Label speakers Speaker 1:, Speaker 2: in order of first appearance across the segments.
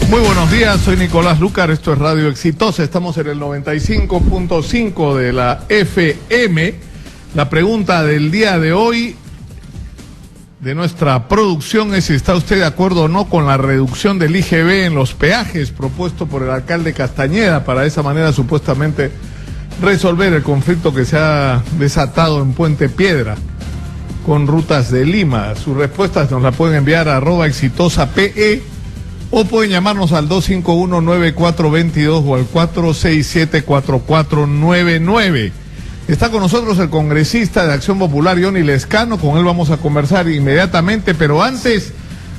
Speaker 1: Muy buenos días, soy Nicolás Lucar, esto es Radio Exitosa, estamos en el 95.5 de la FM. La pregunta del día de hoy de nuestra producción es si está usted de acuerdo o no con la reducción del IGB en los peajes propuesto por el alcalde Castañeda para de esa manera supuestamente resolver el conflicto que se ha desatado en Puente Piedra con Rutas de Lima. Sus respuestas nos las pueden enviar a @exitosape o pueden llamarnos al 251-9422 o al 467-4499. Está con nosotros el congresista de Acción Popular, Johnny Lescano. Con él vamos a conversar inmediatamente, pero antes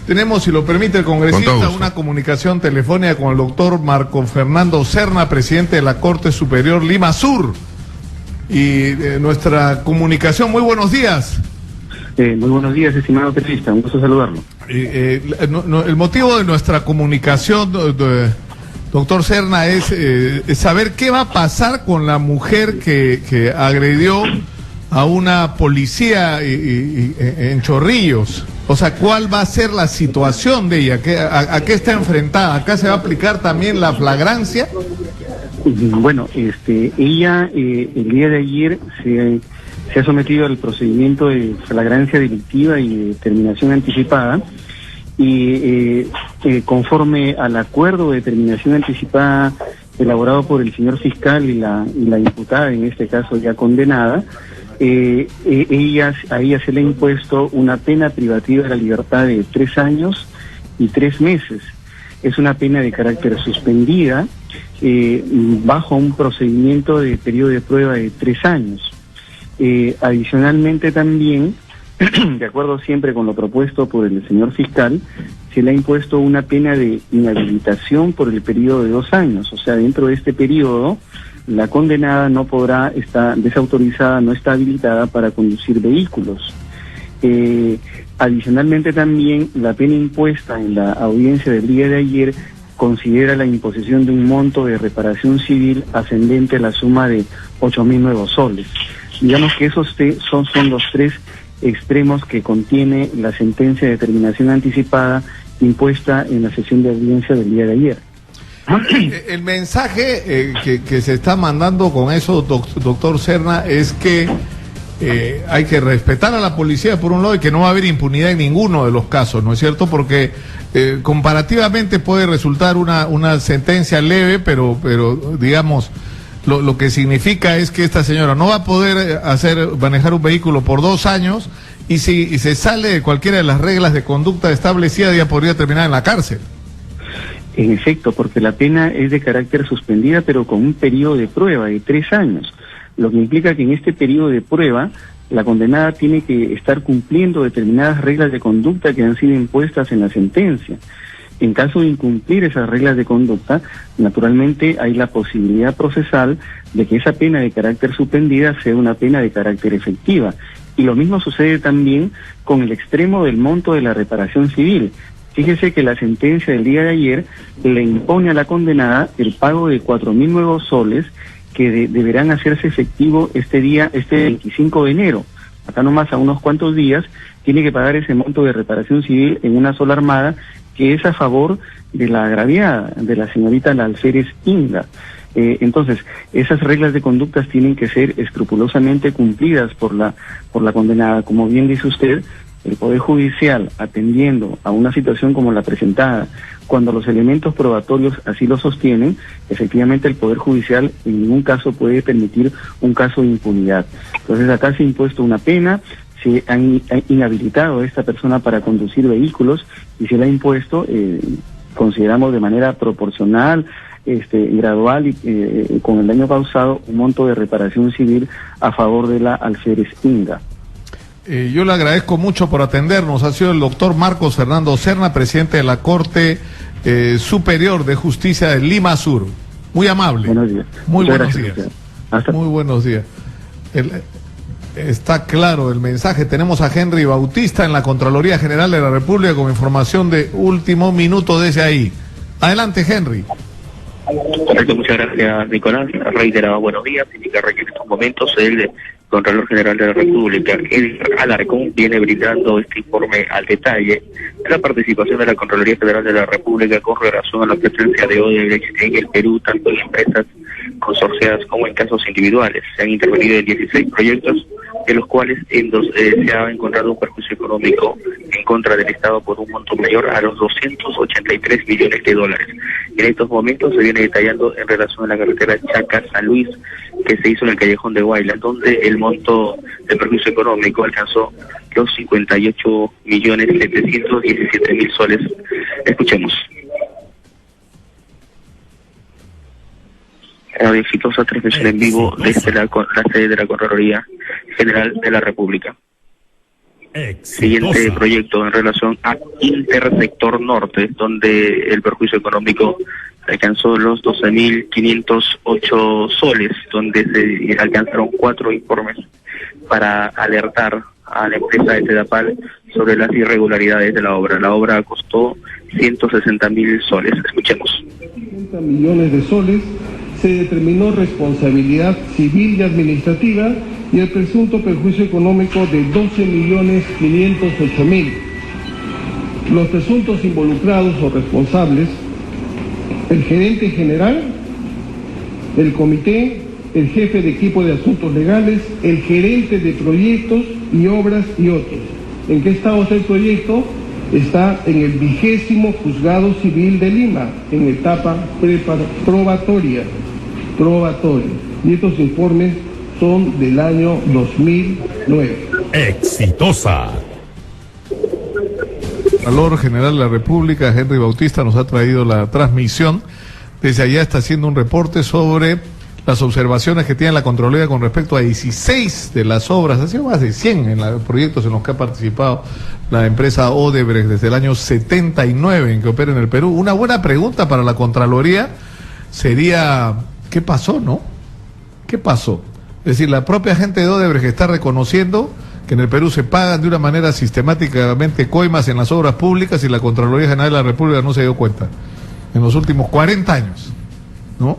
Speaker 1: tenemos, si lo permite el congresista, una comunicación telefónica con el doctor Marco Fernando Serna, presidente de la Corte Superior Lima Sur. Y nuestra comunicación, muy buenos días.
Speaker 2: Muy buenos días, estimado periodista, un gusto saludarlo.
Speaker 1: El motivo de nuestra comunicación, doctor Serna, es saber qué va a pasar con la mujer que agredió a una policía en Chorrillos. O sea, ¿cuál va a ser la situación de ella? ¿A qué está enfrentada? ¿Acá se va a aplicar también la flagrancia?
Speaker 2: Bueno, ella el día de ayer se ha sometido al procedimiento de flagrancia delictiva y de terminación anticipada, y conforme al acuerdo de terminación anticipada elaborado por el señor fiscal y la imputada, en este caso ya condenada, a ella se le ha impuesto una pena privativa de la libertad de 3 años y 3 meses. Es una pena de carácter suspendida bajo un procedimiento de periodo de prueba de 3 años. Adicionalmente también, de acuerdo siempre con lo propuesto por el señor fiscal, se le ha impuesto una pena de inhabilitación por el periodo de 2 años. O sea, dentro de este periodo, la condenada no podrá, está desautorizada, no está habilitada para conducir vehículos. Adicionalmente también, la pena impuesta en la audiencia del día de ayer considera la imposición de un monto de reparación civil ascendente a la suma de 8.000 nuevos soles. Digamos que esos son los 3 extremos que contiene la sentencia de terminación anticipada impuesta en la sesión de audiencia del día de ayer.
Speaker 1: El mensaje que se está mandando con eso, doctor Serna, es que hay que respetar a la policía por un lado y que no va a haber impunidad en ninguno de los casos, ¿no es cierto? Porque comparativamente puede resultar una sentencia leve, pero digamos, lo que significa es que esta señora no va a poder manejar un vehículo por 2 años, y si se sale de cualquiera de las reglas de conducta establecidas ya podría terminar en la cárcel.
Speaker 2: En efecto, porque la pena es de carácter suspendida, pero con un periodo de prueba de 3 años, lo que implica que en este periodo de prueba la condenada tiene que estar cumpliendo determinadas reglas de conducta que han sido impuestas en la sentencia. En caso de incumplir esas reglas de conducta, naturalmente hay la posibilidad procesal de que esa pena de carácter suspendida sea una pena de carácter efectiva. Y lo mismo sucede también con el extremo del monto de la reparación civil. Fíjese que la sentencia del día de ayer le impone a la condenada el pago de 4.000 nuevos soles que deberán hacerse efectivo este 25 de enero. Acá nomás a unos cuantos días tiene que pagar ese monto de reparación civil en una sola armada que es a favor de la agraviada, de la señorita Alférez Inga. Entonces, esas reglas de conductas tienen que ser escrupulosamente cumplidas por la condenada. Como bien dice usted, el Poder Judicial, atendiendo a una situación como la presentada, cuando los elementos probatorios así lo sostienen, efectivamente el Poder Judicial en ningún caso puede permitir un caso de impunidad. Entonces, acá se ha impuesto una pena, se han inhabilitado a esta persona para conducir vehículos y se le ha impuesto, consideramos de manera proporcional, gradual y con el daño causado, un monto de reparación civil a favor de la Alférez Inga.
Speaker 1: Yo le agradezco mucho por atendernos. Ha sido el doctor Marcos Fernando Serna, presidente de la Corte Superior de Justicia de Lima Sur. Muy amable.
Speaker 2: Buenos días.
Speaker 1: Muy buenos días. Muy buenos días. Está claro el mensaje. Tenemos a Henry Bautista en la Contraloría General de la República con información de último minuto desde ahí. Adelante, Henry.
Speaker 3: Correcto, muchas gracias, Nicolás. Reiterado buenos días. Indica que en estos momentos el
Speaker 2: Contralor General de la República, Edgar Alarcón, viene brindando este informe al detalle de la participación de la Contraloría General de la República con relación a la presencia de Odebrecht en el Perú, tanto en empresas consorciadas como en casos individuales. Se han intervenido en 16 proyectos, de los cuales se ha encontrado un perjuicio económico en contra del Estado por un monto mayor a los 283 millones de dólares. En estos momentos se viene detallando en relación a la carretera Chaca-San Luis, que se hizo en el Callejón de Guayla, donde el monto de perjuicio económico alcanzó los 58.717.000 soles. Escuchemos. Radio Exitosa, transmisión en vivo desde la sede de la Contraloría General de la República. Siguiente proyecto en relación a Intersector Norte, donde el perjuicio económico alcanzó los 12.508 soles, donde se alcanzaron 4 informes para alertar a la empresa de Sedapal sobre las irregularidades de la obra. La obra costó 160.000 soles. Escuchemos.
Speaker 3: 60 millones de soles. Se determinó responsabilidad civil y administrativa y el presunto perjuicio económico de 12.508.000. Los presuntos involucrados o responsables: el gerente general, el comité, el jefe de equipo de asuntos legales, el gerente de proyectos y obras y otros. ¿En qué estado está el proyecto? Está en el 20º Juzgado Civil de Lima, en etapa probatoria. Y estos informes son del año 2009.
Speaker 4: Exitosa.
Speaker 1: El Contralor General de la República, Henry Bautista, nos ha traído la transmisión. Desde allá está haciendo un reporte sobre las observaciones que tiene la Contraloría con respecto a 16 de las obras, ha sido más de 100 en los proyectos en los que ha participado la empresa Odebrecht desde el año 79 en que opera en el Perú. Una buena pregunta para la Contraloría sería: ¿qué pasó, no? ¿Qué pasó? Es decir, la propia gente de Odebrecht está reconociendo que en el Perú se pagan de una manera sistemáticamente coimas en las obras públicas y la Contraloría General de la República no se dio cuenta en los últimos 40 años, ¿no?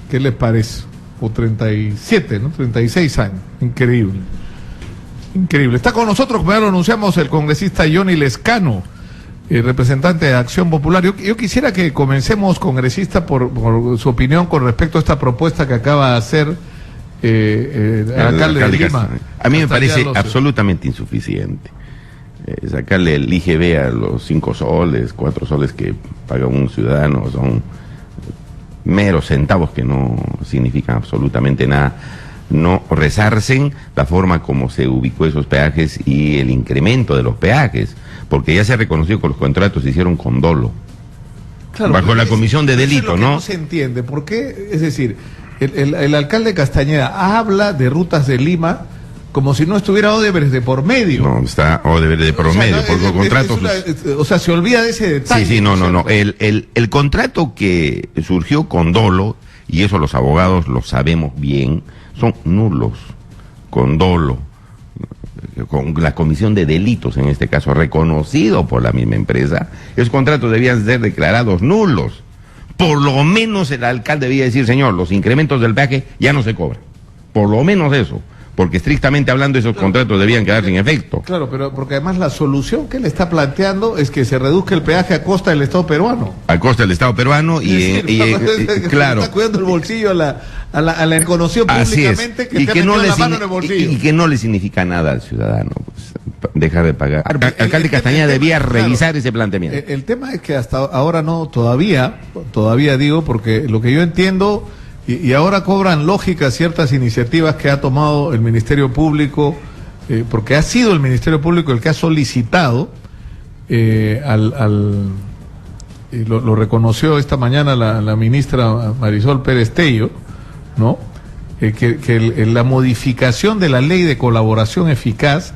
Speaker 1: ¿Qué les parece? O 37, ¿no? 36 años. Increíble. Increíble. Está con nosotros, como ya lo anunciamos, el congresista Johnny Lescano, representante de Acción Popular. Yo quisiera que comencemos, congresista, por su opinión con respecto a esta propuesta que acaba de hacer el alcalde de Lima.
Speaker 5: A mí me parece absolutamente insuficiente. Sacarle el IGB a los 5 soles, 4 soles que paga un ciudadano son meros centavos que no significan absolutamente nada. No resarcen la forma como se ubicó esos peajes y el incremento de los peajes, porque ya se ha reconocido que los contratos se hicieron con dolo, claro, bajo la comisión de delito,
Speaker 1: es lo que no se entiende, ¿por qué? Es decir, el alcalde Castañeda habla de rutas de Lima como si no estuviera Odebrecht de por medio.
Speaker 5: No, está Odebrecht de por medio, porque los contratos...
Speaker 1: o sea, se olvida de ese detalle.
Speaker 5: Sí, no. El contrato que surgió con dolo, y eso los abogados lo sabemos bien, son nulos, con dolo, con la comisión de delitos, en este caso, reconocido por la misma empresa. Esos contratos debían ser declarados nulos. Por lo menos el alcalde debía decir: señor, los incrementos del peaje ya no se cobran. Por lo menos eso. Porque estrictamente hablando esos contratos debían quedar sin efecto.
Speaker 1: Claro, pero porque además la solución que él está planteando es que se reduzca el peaje a costa del Estado peruano.
Speaker 5: A costa del Estado peruano claro.
Speaker 1: Está cuidando el bolsillo a la reconocido públicamente que te ha metido la mano en el bolsillo.
Speaker 5: Y que no le significa nada al ciudadano, pues, dejar de pagar. Alcalde Castañeda debía revisar ese planteamiento.
Speaker 1: El tema es que hasta ahora no, todavía digo, porque lo que yo entiendo... Y ahora cobran lógica ciertas iniciativas que ha tomado el Ministerio Público, porque ha sido el Ministerio Público el que ha solicitado, lo reconoció esta mañana la ministra Marisol Pérez Tello, ¿no? Que la modificación de la ley de colaboración eficaz,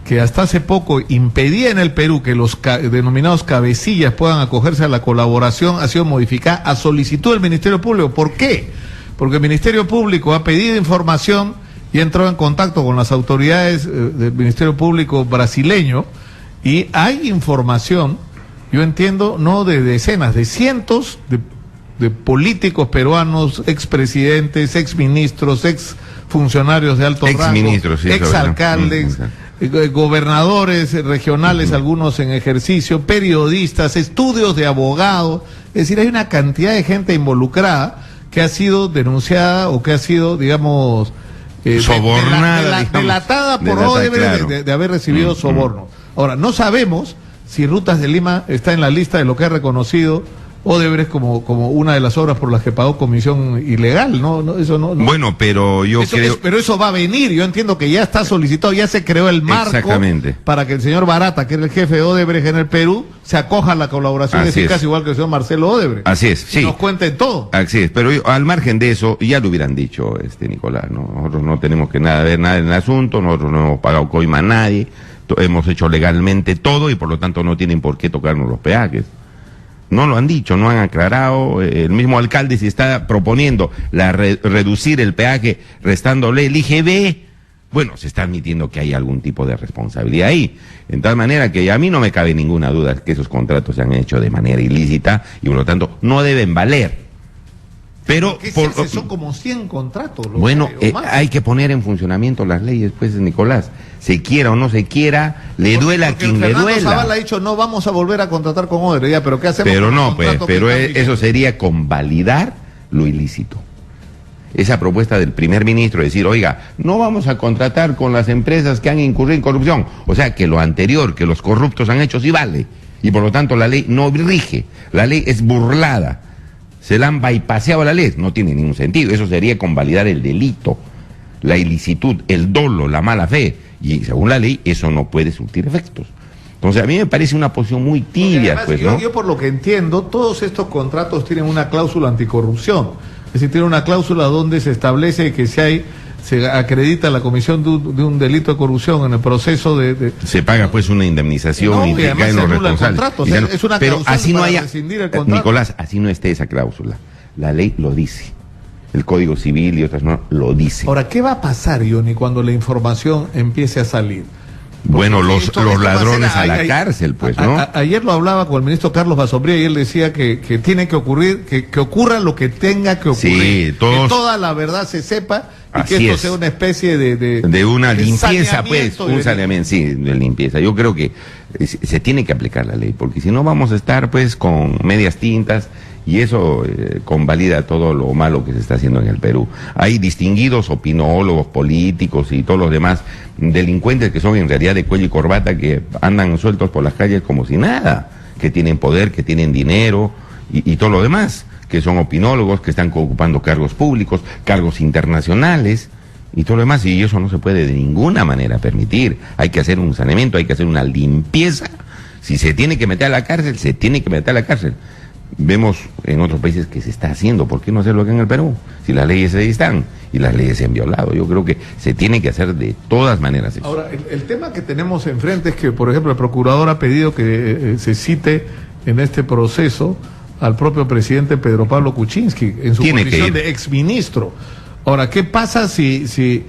Speaker 1: que hasta hace poco impedía en el Perú que los denominados cabecillas puedan acogerse a la colaboración, ha sido modificada a solicitud del Ministerio Público. ¿Por qué? Porque el Ministerio Público ha pedido información y ha entrado en contacto con las autoridades del Ministerio Público brasileño, y hay información, yo entiendo, no de decenas, de cientos de políticos peruanos, expresidentes, exministros, ex funcionarios de alto rango,
Speaker 5: Exministros, sí,
Speaker 1: exalcaldes, gobernadores regionales, algunos en ejercicio, periodistas, estudios de abogados. Es decir, hay una cantidad de gente involucrada que ha sido denunciada o que ha sido, digamos,
Speaker 5: sobornada,
Speaker 1: delatada por Odebrecht, claro, de haber recibido sobornos. Ahora, no sabemos si Rutas de Lima está en la lista de lo que ha reconocido Odebrecht como una de las obras por las que pagó comisión ilegal, ¿no? Eso no.
Speaker 5: Bueno, pero yo creo...
Speaker 1: pero eso va a venir, yo entiendo que ya está solicitado, ya se creó el marco para que el señor Barata, que era el jefe de Odebrecht en el Perú, se acoja a la colaboración eficaz, igual que el señor Marcelo Odebrecht.
Speaker 5: Así es, sí.
Speaker 1: Y nos cuenten todo.
Speaker 5: Así es, pero al margen de eso, ya lo hubieran dicho, Nicolás, ¿no? Nosotros no tenemos que ver nada en el asunto, nosotros no hemos pagado coima a nadie, hemos hecho legalmente todo y por lo tanto no tienen por qué tocarnos los peajes. No lo han dicho, no han aclarado. El mismo alcalde se está proponiendo reducir el peaje restándole el IGB. Bueno, se está admitiendo que hay algún tipo de responsabilidad ahí. En tal manera que a mí no me cabe ninguna duda que esos contratos se han hecho de manera ilícita y por lo tanto no deben valer. Pero
Speaker 1: son como 100 contratos.
Speaker 5: Bueno, hay que poner en funcionamiento las leyes, pues, Nicolás. Se quiera o no se quiera, le duela a quien le duela.
Speaker 1: Zavala ha dicho, no vamos a volver a contratar con Odebrecht, ya, pero ¿qué hacemos?
Speaker 5: Pero no, pues, pero eso sería convalidar lo ilícito. Esa propuesta del primer ministro, decir, oiga, no vamos a contratar con las empresas que han incurrido en corrupción. O sea, que lo anterior, que los corruptos han hecho, sí vale. Y por lo tanto la ley no rige, la ley es burlada. Se la han bypaseado la ley, no tiene ningún sentido. Eso sería convalidar el delito, la ilicitud, el dolo, la mala fe. Y según la ley, eso no puede surtir efectos. Entonces, a mí me parece una posición muy tibia,
Speaker 1: además,
Speaker 5: pues, ¿no?
Speaker 1: Yo, por lo que entiendo, todos estos contratos tienen una cláusula anticorrupción. Es decir, tiene una cláusula donde se establece que se acredita la comisión de un delito de corrupción en el proceso
Speaker 5: se paga pues una indemnización y caen los responsables.
Speaker 1: Es una
Speaker 5: pero así no haya,
Speaker 1: Nicolás,
Speaker 5: así no esté esa cláusula. La ley lo dice. El Código Civil y otras normas lo dice.
Speaker 1: Ahora, ¿qué va a pasar, Johnny, cuando la información empiece a salir?
Speaker 5: Bueno, los ladrones a la cárcel, pues, ¿no?
Speaker 1: Ayer lo hablaba con el ministro Carlos Basombría y él decía que tiene que ocurrir, que ocurra lo que tenga que ocurrir.
Speaker 5: Sí, que
Speaker 1: toda la verdad se sepa y
Speaker 5: así
Speaker 1: que esto sea una especie de
Speaker 5: una limpieza, pues, un saneamiento, sí, de limpieza. Yo creo que se tiene que aplicar la ley, porque si no vamos a estar, pues, con medias tintas y eso convalida todo lo malo que se está haciendo en el Perú. Hay distinguidos opinólogos, políticos y todos los demás delincuentes que son en realidad de cuello y corbata, que andan sueltos por las calles como si nada, que tienen poder, que tienen dinero y todo lo demás, que son opinólogos, que están ocupando cargos públicos, cargos internacionales y todo lo demás, y eso no se puede de ninguna manera permitir. Hay que hacer un saneamiento, hay que hacer una limpieza. Si se tiene que meter a la cárcel, se tiene que meter a la cárcel. Vemos en otros países que se está haciendo. ¿Por qué no hacerlo aquí en el Perú? Si las leyes ahí están y las leyes se han violado. Yo creo que se tiene que hacer de todas maneras eso.
Speaker 1: Ahora, el tema que tenemos enfrente es que, por ejemplo, el procurador ha pedido que se cite en este proceso al propio presidente Pedro Pablo Kuczynski en su condición de exministro. Ahora, ¿qué pasa si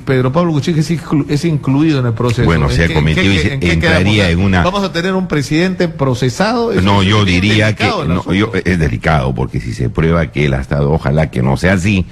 Speaker 1: Pedro Pablo Kuczynski es incluido en el proceso?
Speaker 5: Bueno, se ha cometido y entraría en una...
Speaker 1: ¿Vamos a tener un presidente procesado?
Speaker 5: No, yo diría que es delicado, porque si se prueba que él ha estado, ojalá que no sea así,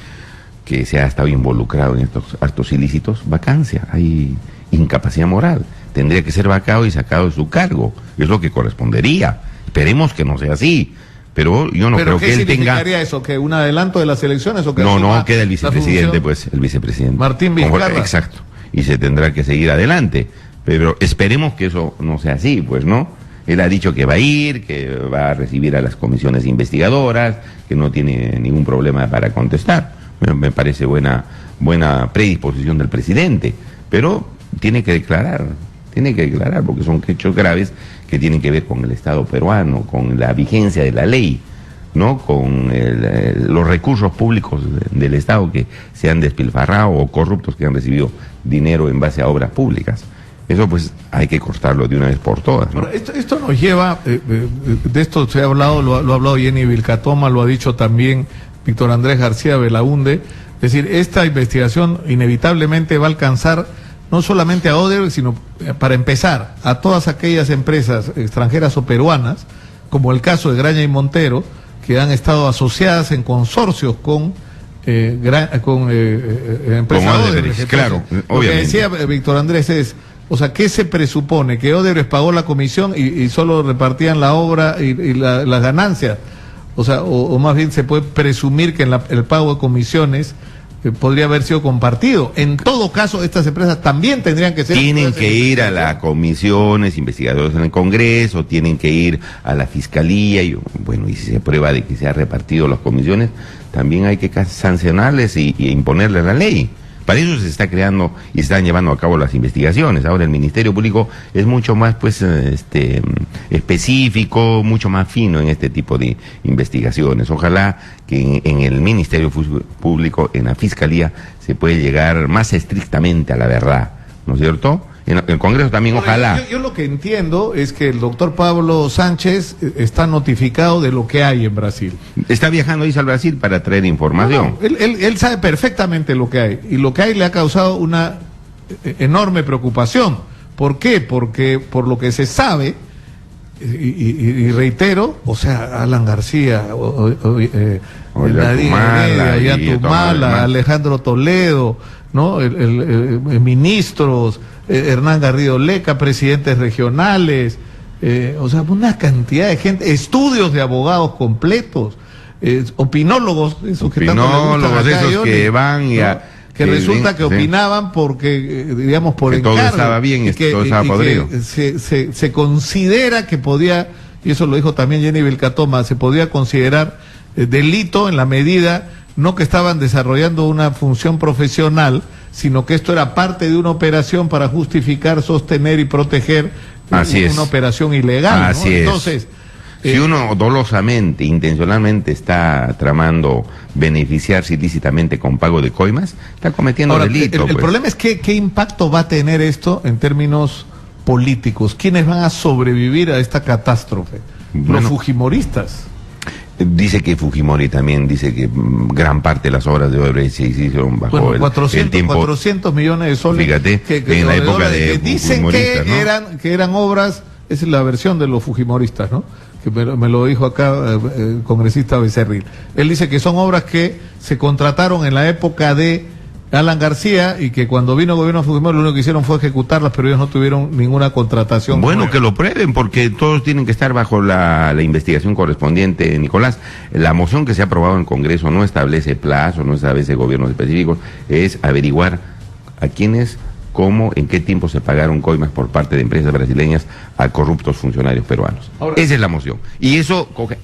Speaker 5: que se ha estado involucrado en estos actos ilícitos, vacancia, hay incapacidad moral. Tendría que ser vacado y sacado de su cargo. Es lo que correspondería. Esperemos que no sea así. Pero yo no creo que él tenga... ¿Pero qué
Speaker 1: significaría eso? ¿Que un adelanto de las elecciones o que...
Speaker 5: No, queda el vicepresidente, pues, el vicepresidente.
Speaker 1: Martín Vizcarra.
Speaker 5: Exacto. Y se tendrá que seguir adelante. Pero esperemos que eso no sea así, pues, ¿no? Él ha dicho que va a ir, que va a recibir a las comisiones investigadoras, que no tiene ningún problema para contestar. Me parece buena predisposición del presidente. Pero tiene que declarar, porque son hechos graves que tienen que ver con el Estado peruano, con la vigencia de la ley, ¿no? Con los recursos públicos del Estado que se han despilfarrado o corruptos que han recibido dinero en base a obras públicas. Eso pues hay que cortarlo de una vez por todas, ¿no?
Speaker 1: Ahora, esto nos lleva, de esto se ha hablado, lo ha hablado Jenny Vilcatoma, lo ha dicho también Víctor Andrés García Belaúnde, es decir, esta investigación inevitablemente va a alcanzar no solamente a Odebrecht, sino, para empezar, a todas aquellas empresas extranjeras o peruanas, como el caso de Graña y Montero, que han estado asociadas en consorcios con empresa Odebrecht.
Speaker 5: Claro,
Speaker 1: lo
Speaker 5: obviamente.
Speaker 1: que decía Víctor Andrés es, o sea, ¿qué se presupone? ¿Que Odebrecht pagó la comisión y solo repartían la obra y las ganancias? O sea, o más bien se puede presumir que el pago de comisiones podría haber sido compartido. En todo caso, estas empresas también tendrían que ser...
Speaker 5: Tienen que ir a las comisiones investigadoras en el Congreso, tienen que ir a la Fiscalía, y bueno, y si se prueba de que se han repartido las comisiones, también hay que sancionarles y imponerles la ley. Para eso se está creando y se están llevando a cabo las investigaciones. Ahora el Ministerio Público es mucho más específico, mucho más fino en este tipo de investigaciones. Ojalá que en el Ministerio Público, en la Fiscalía, se pueda llegar más estrictamente a la verdad, ¿no es cierto? En el Congreso también, ojalá.
Speaker 1: Yo lo que entiendo es que el doctor Pablo Sánchez está notificado de lo que hay en Brasil.
Speaker 5: Está viajando ahí al Brasil para traer información.
Speaker 1: No, él sabe perfectamente lo que hay, y lo que hay le ha causado una enorme preocupación. ¿Por qué? Porque por lo que se sabe, y reitero, o sea, Alan García, Tumala, Alejandro Toledo, ¿no? Ministros, Hernán Garrido Leca, presidentes regionales, o sea, una cantidad de gente, estudios de abogados completos, opinólogos, esos que tanto le gustan acá,
Speaker 5: esos que van y
Speaker 1: que resulta que opinaban porque, digamos, por
Speaker 5: que
Speaker 1: encargo.
Speaker 5: Todo estaba bien y todo estaba podrido.
Speaker 1: Se considera que podía, y eso lo dijo también Jenny Vilcatoma, se podía considerar delito en la medida no que estaban desarrollando una función profesional, sino que esto era parte de una operación para justificar, sostener y proteger una operación ilegal.
Speaker 5: Así
Speaker 1: ¿no?
Speaker 5: es.
Speaker 1: Entonces,
Speaker 5: si uno dolosamente, intencionalmente está tramando beneficiarse ilícitamente con pago de coimas, está cometiendo delito.
Speaker 1: El problema es qué impacto va a tener esto en términos políticos. ¿Quiénes van a sobrevivir a esta catástrofe? Los fujimoristas.
Speaker 5: Dice que Fujimori también dice que gran parte de las obras de Odebrecht se hicieron bajo el tiempo.
Speaker 1: 400 millones de soles.
Speaker 5: Fíjate, en la época de
Speaker 1: dicen que eran obras, esa es la versión de los fujimoristas, ¿no? Que me lo dijo acá el congresista Becerril. Él dice que son obras que se contrataron en la época de Alan García y que cuando vino el gobierno de Fujimori lo único que hicieron fue ejecutarlas, pero ellos no tuvieron ninguna contratación.
Speaker 5: Bueno, que lo prueben, porque todos tienen que estar bajo la investigación correspondiente, Nicolás. La moción que se ha aprobado en el Congreso no establece plazo, no establece gobiernos específicos, es averiguar a quiénes, cómo, en qué tiempo se pagaron coimas por parte de empresas brasileñas a corruptos funcionarios peruanos. Ahora, esa es la moción. Y eso coge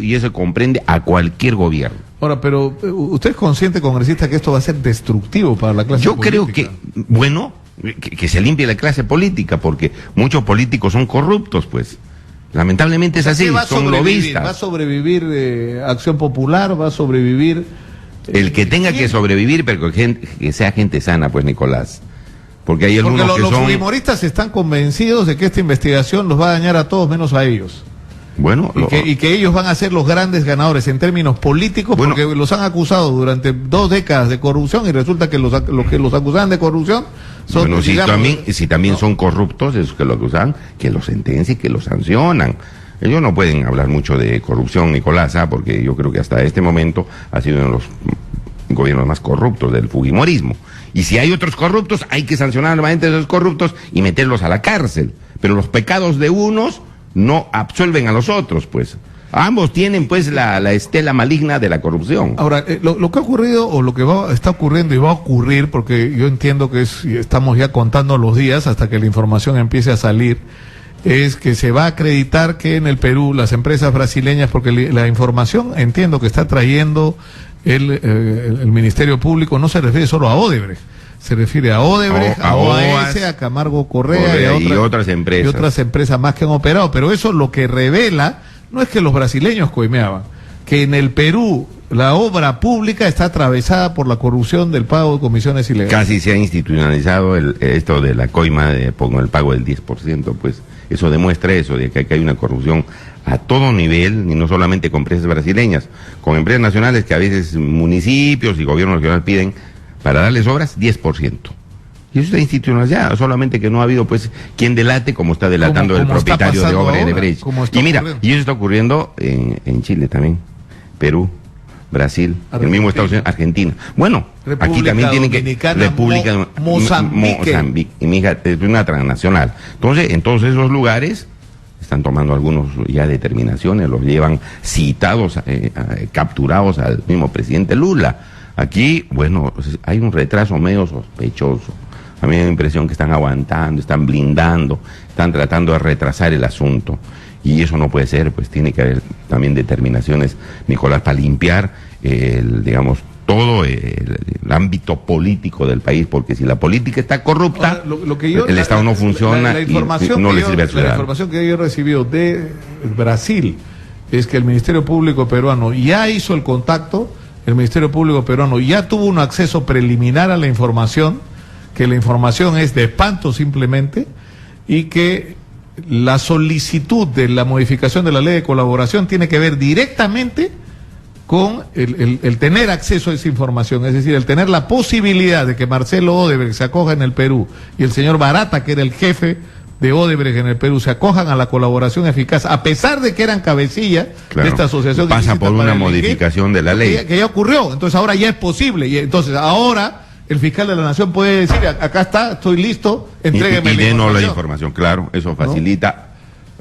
Speaker 5: y eso comprende a cualquier gobierno.
Speaker 1: Ahora, pero ¿usted es consciente, congresista, que esto va a ser destructivo para la clase política?
Speaker 5: Yo creo que se limpie la clase política, porque muchos políticos son corruptos, pues. Lamentablemente es así, son lobistas.
Speaker 1: ¿Va a sobrevivir Acción Popular? ¿Va a sobrevivir?
Speaker 5: El que tenga que sobrevivir, pero que sea gente sana, pues, Nicolás. Porque hay algunos que son...
Speaker 1: Los fujimoristas están convencidos de que esta investigación los va a dañar a todos menos a ellos.
Speaker 5: Bueno,
Speaker 1: y que ellos van a ser los grandes ganadores en términos políticos, porque los han acusado durante 2 décadas de corrupción y resulta que los que los acusaban de corrupción son...
Speaker 5: Bueno, si también son corruptos esos que los acusan, que los sentencien, que los sancionan. Ellos no pueden hablar mucho de corrupción, Nicolás, porque yo creo que hasta este momento ha sido uno de los gobiernos más corruptos del fujimorismo. Y si hay otros corruptos, hay que sancionar nuevamente a esos corruptos y meterlos a la cárcel. Pero los pecados de unos no absuelven a los otros, pues. Ambos tienen, pues, la estela maligna de la corrupción.
Speaker 1: Ahora, lo que ha ocurrido, o lo que está ocurriendo y va a ocurrir, porque yo entiendo que estamos ya contando los días hasta que la información empiece a salir, es que se va a acreditar que en el Perú las empresas brasileñas, porque la información, entiendo que está trayendo el Ministerio Público, no se refiere solo a Odebrecht, se refiere a Odebrecht, a OAS, a Camargo Correa
Speaker 5: y otras empresas.
Speaker 1: Y otras empresas más que han operado. Pero eso lo que revela no es que los brasileños coimeaban, que en el Perú la obra pública está atravesada por la corrupción del pago de comisiones ilegales.
Speaker 5: Casi se ha institucionalizado esto de la coima con el pago del 10%, pues eso demuestra eso, de que hay una corrupción a todo nivel, y no solamente con empresas brasileñas, con empresas nacionales que a veces municipios y gobiernos regionales piden para darles obras 10%. Y eso está institucionalizado, solamente que no ha habido, pues, quien delate como está delatando el propietario de obra de Brecht. Y mira, y eso está ocurriendo en Chile también, Perú. Brasil,
Speaker 1: Argentina.
Speaker 5: el mismo Estados Unidos, Argentina. Bueno,
Speaker 1: República
Speaker 5: aquí también tienen que...
Speaker 1: Dominicana,
Speaker 5: República
Speaker 1: Mozambique.
Speaker 5: Y mija, es una transnacional. Entonces, en todos esos lugares están tomando algunos ya determinaciones, los llevan citados, capturados al mismo presidente Lula. Aquí, bueno, hay un retraso medio sospechoso. A mí me da la impresión que están aguantando, están blindando, están tratando de retrasar el asunto. Y eso no puede ser, pues tiene que haber también determinaciones, Nicolás, para limpiar, digamos, todo el ámbito político del país, porque si la política está corrupta, ahora, el Estado no funciona
Speaker 1: la
Speaker 5: y
Speaker 1: información
Speaker 5: no
Speaker 1: que
Speaker 5: le
Speaker 1: yo,
Speaker 5: sirve al ciudadano.
Speaker 1: La información que yo he recibido de Brasil es que el Ministerio Público peruano ya hizo el contacto, el Ministerio Público peruano ya tuvo un acceso preliminar a la información, que la información es de espanto simplemente, y que la solicitud de la modificación de la ley de colaboración tiene que ver directamente con el tener acceso a esa información, es decir, el tener la posibilidad de que Marcelo Odebrecht se acoja en el Perú y el señor Barata, que era el jefe de Odebrecht en el Perú, se acojan a la colaboración eficaz, a pesar de que eran cabecilla de esta asociación.
Speaker 5: Pasa por una modificación de la ley.
Speaker 1: Que ya ocurrió, entonces ahora ya es posible, y entonces ahora el fiscal de la Nación puede decir, acá está, estoy listo, entrégueme
Speaker 5: y denos la información, claro, eso facilita,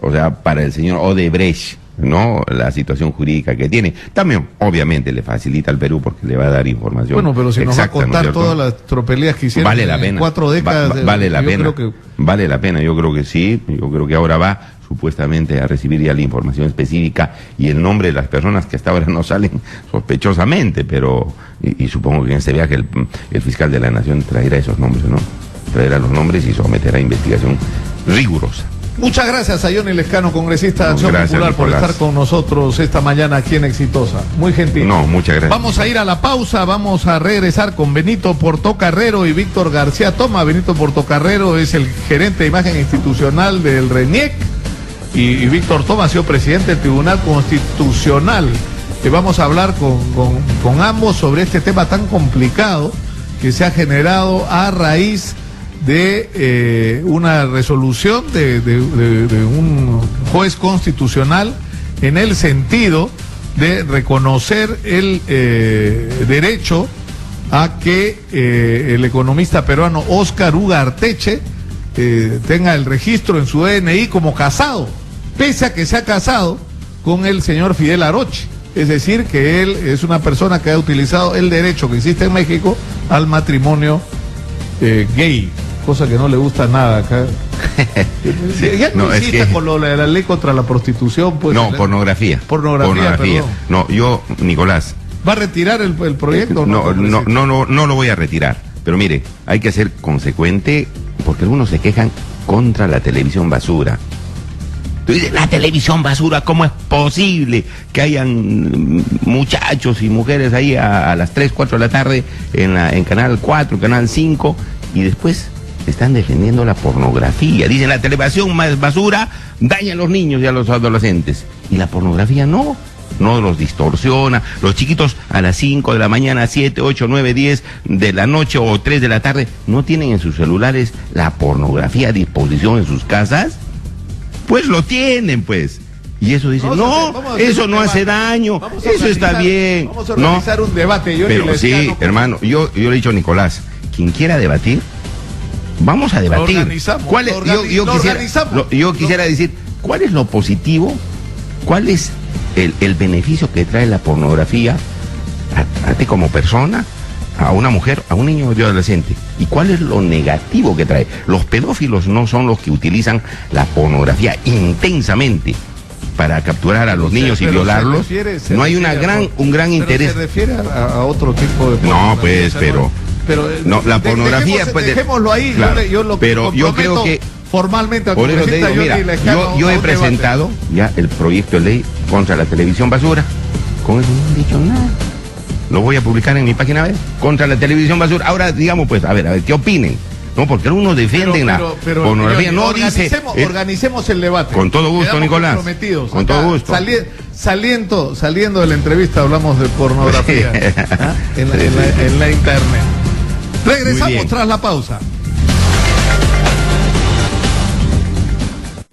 Speaker 5: ¿no? O sea, para el señor Odebrecht, ¿no?, la situación jurídica que tiene. También, obviamente, le facilita al Perú porque le va a dar información.
Speaker 1: Bueno, pero si
Speaker 5: exacta,
Speaker 1: nos va a contar
Speaker 5: ¿no
Speaker 1: todas las tropelías que hicieron
Speaker 5: vale la pena.
Speaker 1: en 4 décadas.
Speaker 5: Vale la pena.
Speaker 1: Creo que...
Speaker 5: Vale la pena, yo creo que sí. Yo creo que ahora va supuestamente a recibir ya la información específica y el nombre de las personas que hasta ahora no salen sospechosamente, pero y supongo que en este viaje el fiscal de la Nación traerá esos nombres, ¿no? Traerá los nombres y someterá investigación rigurosa.
Speaker 1: Muchas gracias a Johnny Lescano, congresista de Acción Popular,
Speaker 5: Nicolás,
Speaker 1: por estar con nosotros esta mañana aquí en Exitosa. Muy gentil.
Speaker 5: No, muchas gracias.
Speaker 1: Vamos a ir a la pausa, vamos a regresar con Benito Portocarrero y Víctor García Toma. Benito Portocarrero es el gerente de imagen institucional del RENIEC y Víctor Toma ha sido presidente del Tribunal Constitucional. Vamos a hablar con ambos sobre este tema tan complicado que se ha generado a raíz de una resolución de un juez constitucional en el sentido de reconocer el derecho a que el economista peruano Óscar Ugarteche tenga el registro en su DNI como casado, pese a que se ha casado con el señor Fidel Aroche. Es decir, que él es una persona que ha utilizado el derecho que existe en México al matrimonio gay, cosa que no le gusta nada acá. Ya no existe con lo de la ley contra la prostitución, pues.
Speaker 5: No, pornografía.
Speaker 1: Pornografía.
Speaker 5: No, yo, Nicolás.
Speaker 1: ¿Va a retirar el proyecto?
Speaker 5: No lo voy a retirar. Pero mire, hay que ser consecuente porque algunos se quejan contra la televisión basura. Tú dices, la televisión basura, ¿cómo es posible que hayan muchachos y mujeres ahí a las 3, 4 de la tarde en Canal 4, Canal 5, y después están defendiendo la pornografía? Dicen, la televisión más basura daña a los niños y a los adolescentes. Y la pornografía no los distorsiona. Los chiquitos a las 5 de la mañana, 7, 8, 9, 10 de la noche o 3 de la tarde, ¿no tienen en sus celulares la pornografía a disposición en sus casas? Pues lo tienen, pues. Y eso dice, eso no hace daño, eso está bien.
Speaker 1: Vamos a organizar un debate.
Speaker 5: Pero sí, hermano, yo le he dicho a Nicolás, quien quiera debatir, vamos a debatir. Yo quisiera decir, ¿cuál es lo positivo? ¿Cuál es el beneficio que trae la pornografía a ti como persona, a una mujer, a un niño o adolescente? ¿Y cuál es lo negativo que trae? Los pedófilos no son los que utilizan la pornografía intensamente para capturar a los niños y violarlos. No hay un gran interés.
Speaker 1: Se refiere a otro tipo de pornografía.
Speaker 5: No, pues, pero no, la pornografía,
Speaker 1: dejémoslo ahí.
Speaker 5: Claro, yo creo que
Speaker 1: formalmente al
Speaker 5: por eso te digo, mira, yo he presentado ya el proyecto de ley contra la televisión basura. Con eso no han dicho nada. Lo voy a publicar en mi página web, contra la televisión basura. Ahora, digamos, pues, a ver, ¿qué opinen? No, porque algunos defienden la pornografía. No dice.
Speaker 1: Organicemos el debate.
Speaker 5: Con todo gusto, Nicolás. Con todo gusto.
Speaker 1: Saliendo de la entrevista hablamos de pornografía en la internet. Regresamos tras la pausa.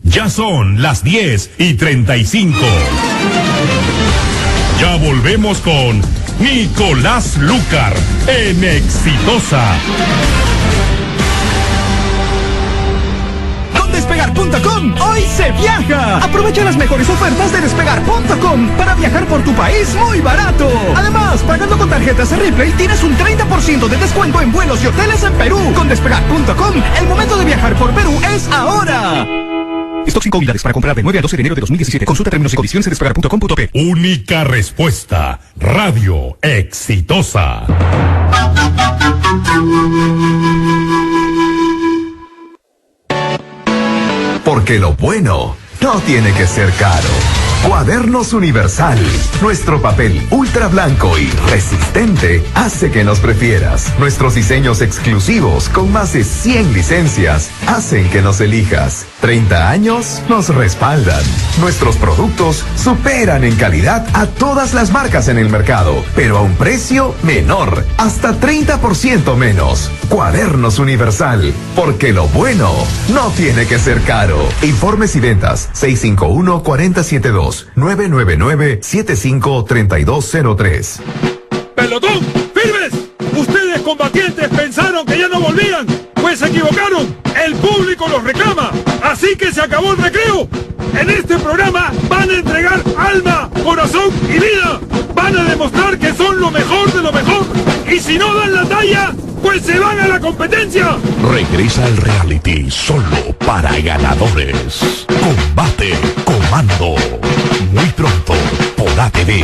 Speaker 4: Ya son las 10:35. Ya volvemos con Nicolás Lucar en Exitosa.
Speaker 6: Despegar.com, hoy se viaja. Aprovecha las mejores ofertas de Despegar.com para viajar por tu país muy barato. Además, pagando con tarjetas Ripley tienes un 30% de descuento en vuelos y hoteles en Perú. Con Despegar.com, el momento de viajar por Perú es ahora. Stock 5 unidades para comprar de 9 a 12 de enero de 2017. Consulta términos y condiciones en Despegar.com.p.
Speaker 4: Única respuesta, Radio Exitosa.
Speaker 7: Porque lo bueno no tiene que ser caro. Cuadernos Universal. Nuestro papel ultra blanco y resistente hace que nos prefieras. Nuestros diseños exclusivos con más de 100 licencias hacen que nos elijas. 30 años nos respaldan. Nuestros productos superan en calidad a todas las marcas en el mercado, pero a un precio menor, hasta 30% menos. Cuadernos Universal, porque lo bueno no tiene que ser caro. Informes y ventas 651-472, 999-753203.
Speaker 8: ¡Pelotón! ¡Firmes! Ustedes combatientes pensaron que ya no volvían. Pues se equivocaron. El público los reclama. Así que se acabó el recreo. En este programa van a entregar alma, corazón y vida. Van a demostrar que son lo mejor de lo mejor. Y si no dan la talla, pues se van a la competencia.
Speaker 4: Regresa el reality solo para ganadores. Combate Comando. Muy pronto por ATV.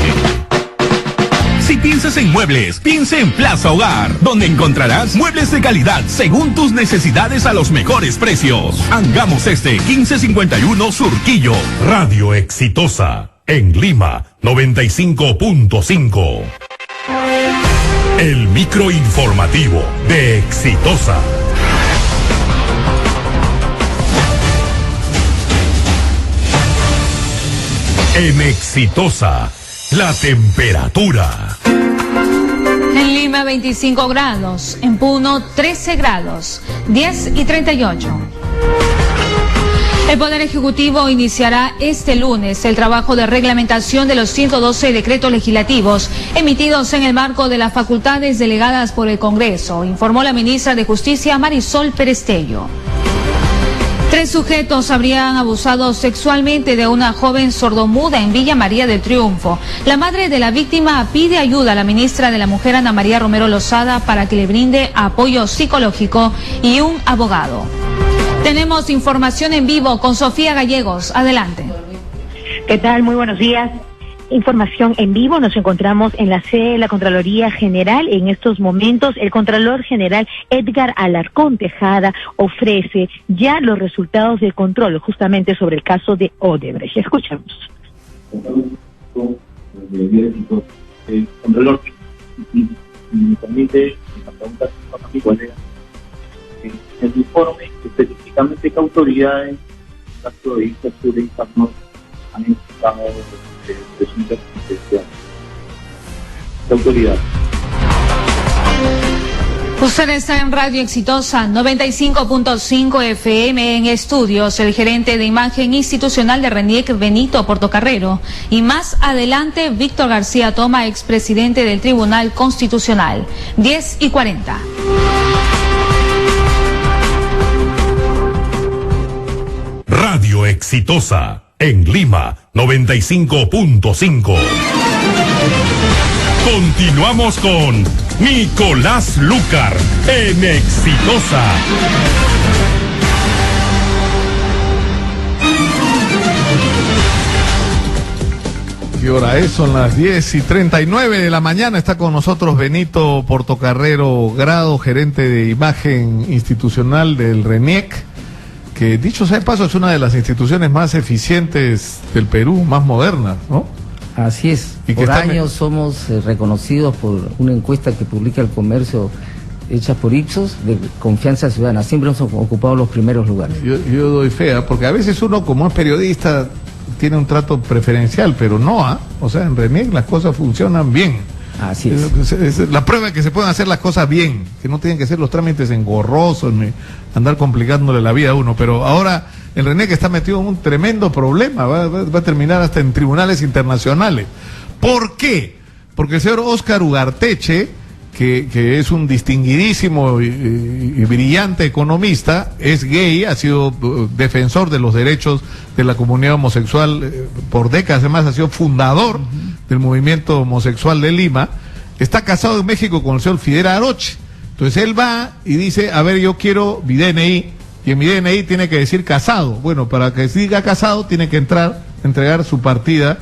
Speaker 6: Si piensas en muebles, piensa en Plaza Hogar, donde encontrarás muebles de calidad según tus necesidades a los mejores precios. Angamos 1551 Surquillo.
Speaker 4: Radio Exitosa en Lima 95.5. El microinformativo de Exitosa. En Exitosa, la temperatura.
Speaker 9: En Lima 25 grados, en Puno 13 grados, 10 y 38. El Poder Ejecutivo iniciará este lunes el trabajo de reglamentación de los 112 decretos legislativos emitidos en el marco de las facultades delegadas por el Congreso, informó la ministra de Justicia Marisol Perestello. 3 sujetos habrían abusado sexualmente de una joven sordomuda en Villa María del Triunfo. La madre de la víctima pide ayuda a la ministra de la Mujer, Ana María Romero Lozada, para que le brinde apoyo psicológico y un abogado. Tenemos información en vivo con Sofía Gallegos. Adelante.
Speaker 10: ¿Qué tal? Muy buenos días. Información en vivo, nos encontramos en la sede de la Contraloría General. En estos momentos, el Contralor General Edgar Alarcón Tejada ofrece ya los resultados del control justamente sobre el caso de Odebrecht. Escuchamos.
Speaker 2: El Contralor me permite preguntar a mi colega el informe específicamente qué autoridades, en caso de estas no han enfocado presuntas intenciones. ¿Qué autoridad?
Speaker 9: Usted está en Radio Exitosa 95.5 FM. En estudios, el gerente de imagen institucional de RENIEC, Benito Portocarrero, y más adelante Víctor García Toma, expresidente del Tribunal Constitucional. 10 y 40.
Speaker 4: Radio Exitosa en Lima 95.5. Continuamos con Nicolás Lucar en Exitosa.
Speaker 1: ¿Qué hora es? Son las 10:39 de la mañana. Está con nosotros Benito Portocarrero Grado, gerente de imagen institucional del RENIEC, que dicho sea de paso es una de las instituciones más eficientes del Perú, más modernas, ¿no?
Speaker 11: Así es.
Speaker 1: Y
Speaker 11: por años somos reconocidos por una encuesta que publica el Comercio, hecha por Ipsos, de confianza ciudadana. Siempre hemos ocupado los primeros lugares.
Speaker 1: Yo doy fe, porque a veces uno como es periodista tiene un trato preferencial, pero no, o sea, en RENIEC las cosas funcionan bien.
Speaker 11: Así es.
Speaker 1: Es la prueba de que se pueden hacer las cosas bien, que no tienen que ser los trámites engorrosos ni andar complicándole la vida a uno. Pero ahora el RENIEC está metido en un tremendo problema, va a terminar hasta en tribunales internacionales. ¿Por qué? porque el señor Óscar Ugarteche, que es un distinguidísimo y brillante economista, es gay, ha sido defensor de los derechos de la comunidad homosexual por décadas, además ha sido fundador del movimiento homosexual de Lima, está casado en México con el señor Fidel Aroche. Entonces él va y dice, a ver, yo quiero mi DNI, y en mi DNI tiene que decir casado. Bueno, para que diga casado tiene que entregar su partida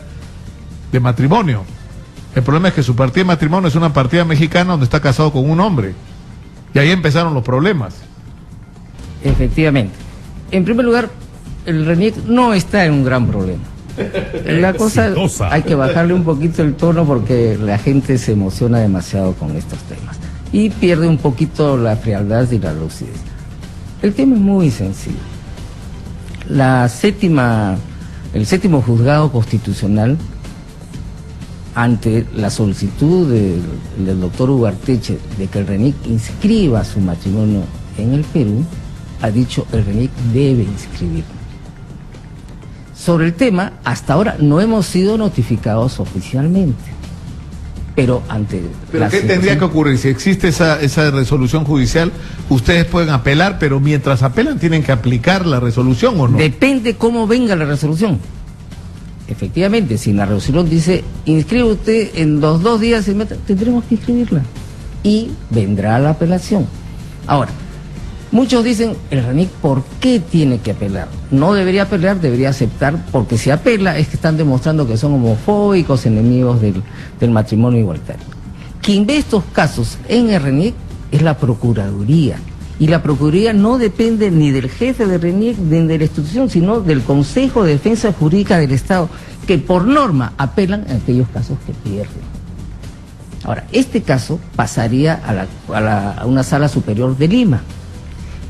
Speaker 1: de matrimonio. El problema es que su partida de matrimonio es una partida mexicana donde está casado con un hombre. Y ahí empezaron los problemas.
Speaker 11: Efectivamente. En primer lugar, el RENIEC no está en un gran problema. La cosa, hay que bajarle un poquito el tono porque la gente se emociona demasiado con estos temas. Y pierde un poquito la frialdad y la lucidez. El tema es muy sencillo. El séptimo juzgado constitucional, ante la solicitud del doctor Ugarteche de que el RENIEC inscriba su matrimonio en el Perú, ha dicho el RENIEC debe inscribirlo. Sobre el tema, hasta ahora no hemos sido notificados oficialmente. Pero
Speaker 1: ¿qué tendría que ocurrir? Si existe esa resolución judicial, ustedes pueden apelar, pero mientras apelan tienen que aplicar la resolución, ¿o no?
Speaker 11: Depende cómo venga la resolución. Efectivamente, si la resolución dice, inscribe usted en los 2 días, tendremos que inscribirla. Y vendrá la apelación. Ahora, muchos dicen, el RENIEC, ¿por qué tiene que apelar? No debería apelar, debería aceptar, porque si apela es que están demostrando que son homofóbicos, enemigos del matrimonio igualitario. Quien ve estos casos en el RENIEC es la Procuraduría. Y la Procuraduría no depende ni del jefe de RENIEC ni de la institución, sino del Consejo de Defensa Jurídica del Estado, que por norma apelan en aquellos casos que pierden. Ahora, este caso pasaría a una sala superior de Lima,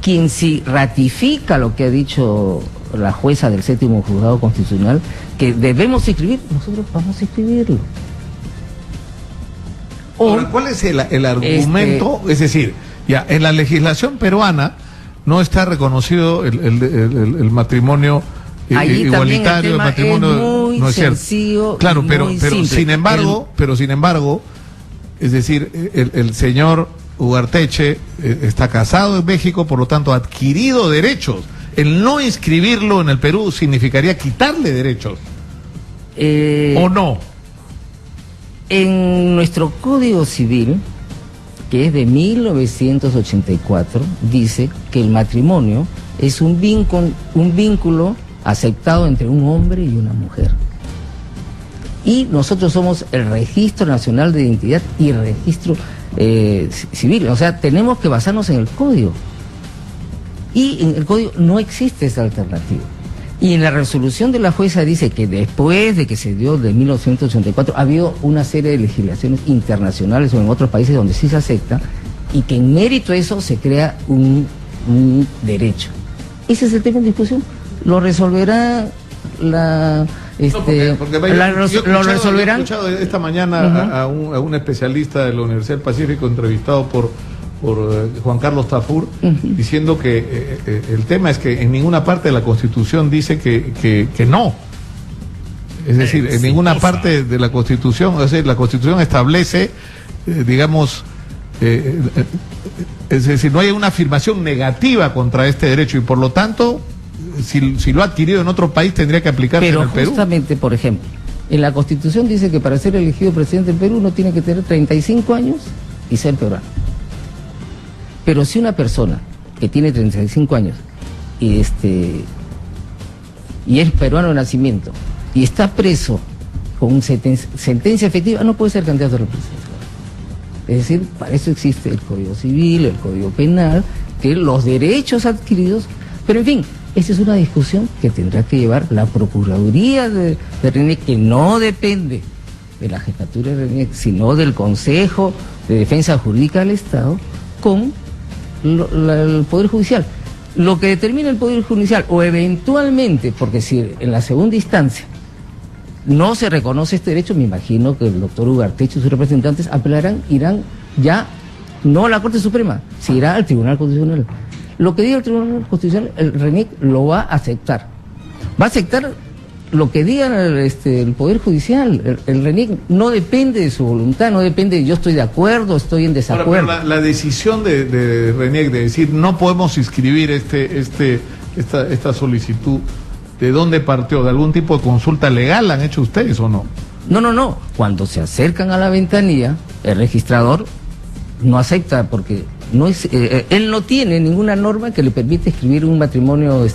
Speaker 11: quien si ratifica lo que ha dicho la jueza del séptimo juzgado constitucional, que debemos inscribir, nosotros vamos a inscribirlo.
Speaker 1: Ahora, ¿cuál es el argumento? Es decir, ya, en la legislación peruana no está reconocido el matrimonio igualitario, el matrimonio
Speaker 11: es muy
Speaker 1: no es cierto.
Speaker 11: Sencillo,
Speaker 1: claro, pero
Speaker 11: simple.
Speaker 1: sin embargo, es decir, el señor Ugarteche está casado en México, por lo tanto ha adquirido derechos. El no inscribirlo en el Perú significaría quitarle derechos. ¿O no?
Speaker 11: En nuestro Código Civil, que es de 1984, dice que el matrimonio es un vínculo aceptado entre un hombre y una mujer. Y nosotros somos el Registro Nacional de Identidad y el Registro Civil. O sea, tenemos que basarnos en el Código. Y en el Código no existe esa alternativa. Y en la resolución de la jueza dice que después de que se dio de 1984 ha habido una serie de legislaciones internacionales o en otros países donde sí se acepta y que en mérito de eso se crea un derecho. Ese es el tema en discusión. Lo resolverá lo resolverán.
Speaker 1: He escuchado esta mañana a un especialista de la Universidad del Pacífico entrevistado por Juan Carlos Tafur, diciendo que el tema es que en ninguna parte de la Constitución dice que no. Es decir, en ninguna parte de la Constitución, es decir, la Constitución establece, es decir, no hay una afirmación negativa contra este derecho y por lo tanto, si lo ha adquirido en otro país tendría que aplicarse en el Perú.
Speaker 11: Pero justamente, por ejemplo, en la Constitución dice que para ser elegido presidente del Perú uno tiene que tener 35 años y ser peruano. Pero si una persona que tiene 35 años y es peruano de nacimiento y está preso con sentencia efectiva, no puede ser candidato a representación. Es decir, para eso existe el Código Civil, el Código Penal, que los derechos adquiridos, pero en fin, esa es una discusión que tendrá que llevar la Procuraduría de RENIEC, que no depende de la jefatura de RENIEC, sino del Consejo de Defensa Jurídica del Estado, con el Poder Judicial. Lo que determina el Poder Judicial, o eventualmente, porque si en la segunda instancia no se reconoce este derecho, me imagino que el doctor Ugarteche y sus representantes irán ya, no a la Corte Suprema, se irá al Tribunal Constitucional. Lo que diga el Tribunal Constitucional, el RENIEC lo va a aceptar. Va a aceptar lo que diga el Poder Judicial. El RENIEC no depende de su voluntad, no depende de yo estoy de acuerdo, estoy en desacuerdo.
Speaker 1: Ahora, pero la decisión de RENIEC de decir no podemos inscribir esta solicitud, ¿de dónde partió? ¿De algún tipo de consulta legal han hecho ustedes o no?
Speaker 11: No. Cuando se acercan a la ventanilla, el registrador no acepta porque no es, él no tiene ninguna norma que le permite escribir un matrimonio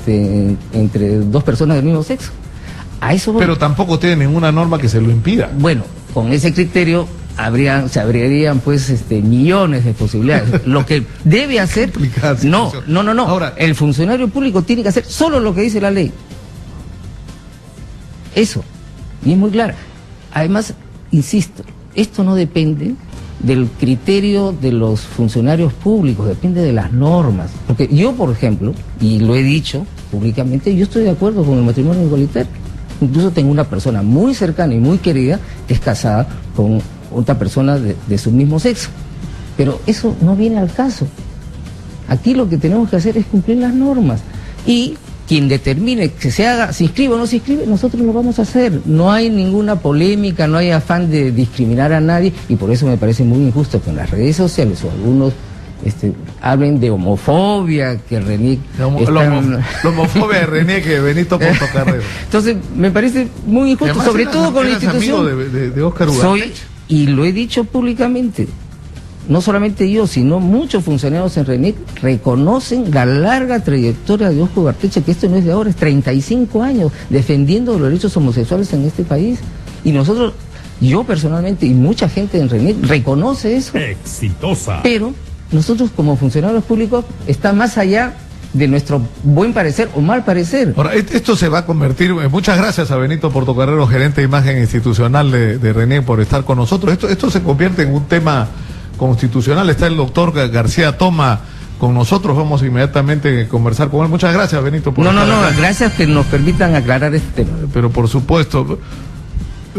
Speaker 11: entre dos personas del mismo sexo. A eso voy.
Speaker 1: Pero tampoco tiene ninguna norma que se lo impida.
Speaker 11: Bueno, con ese criterio se abrirían pues millones de posibilidades. Lo que debe hacer no. Ahora, el funcionario público tiene que hacer solo lo que dice la ley. Eso, y es muy claro. Además, insisto, esto no depende del criterio de los funcionarios públicos, depende de las normas. Porque yo, por ejemplo, y lo he dicho públicamente, yo estoy de acuerdo con el matrimonio igualitario. Incluso tengo una persona muy cercana y muy querida que es casada con otra persona de su mismo sexo. Pero eso no viene al caso. Aquí lo que tenemos que hacer es cumplir las normas. Y quien determine que se haga, se inscribe o no se inscribe, nosotros lo vamos a hacer. No hay ninguna polémica, no hay afán de discriminar a nadie, y por eso me parece muy injusto que en las redes sociales o algunos hablen de homofobia, que RENIEC...
Speaker 1: La homofobia de RENIEC, que Benito Portocarrero.
Speaker 11: Entonces, me parece muy injusto, sobre todo con la institución.
Speaker 1: Amigo de Óscar Ugarteche.
Speaker 11: Y lo he dicho públicamente, no solamente yo, sino muchos funcionarios en RENIEC reconocen la larga trayectoria de Óscar Ugarteche, que esto no es de ahora, es 35 años defendiendo los derechos homosexuales en este país. Y nosotros, yo personalmente y mucha gente en RENIEC reconoce eso.
Speaker 4: Exitosa.
Speaker 11: Pero nosotros como funcionarios públicos está más allá de nuestro buen parecer o mal parecer.
Speaker 1: Ahora, esto se va a convertir, muchas gracias a Benito Portocarrero, gerente de imagen institucional de RENIEC, por estar con nosotros. Esto se convierte en un tema constitucional. Está el doctor García Toma con nosotros, vamos inmediatamente a conversar con él. Muchas gracias, Benito.
Speaker 11: No, gracias que nos permitan aclarar este tema.
Speaker 1: Pero por supuesto,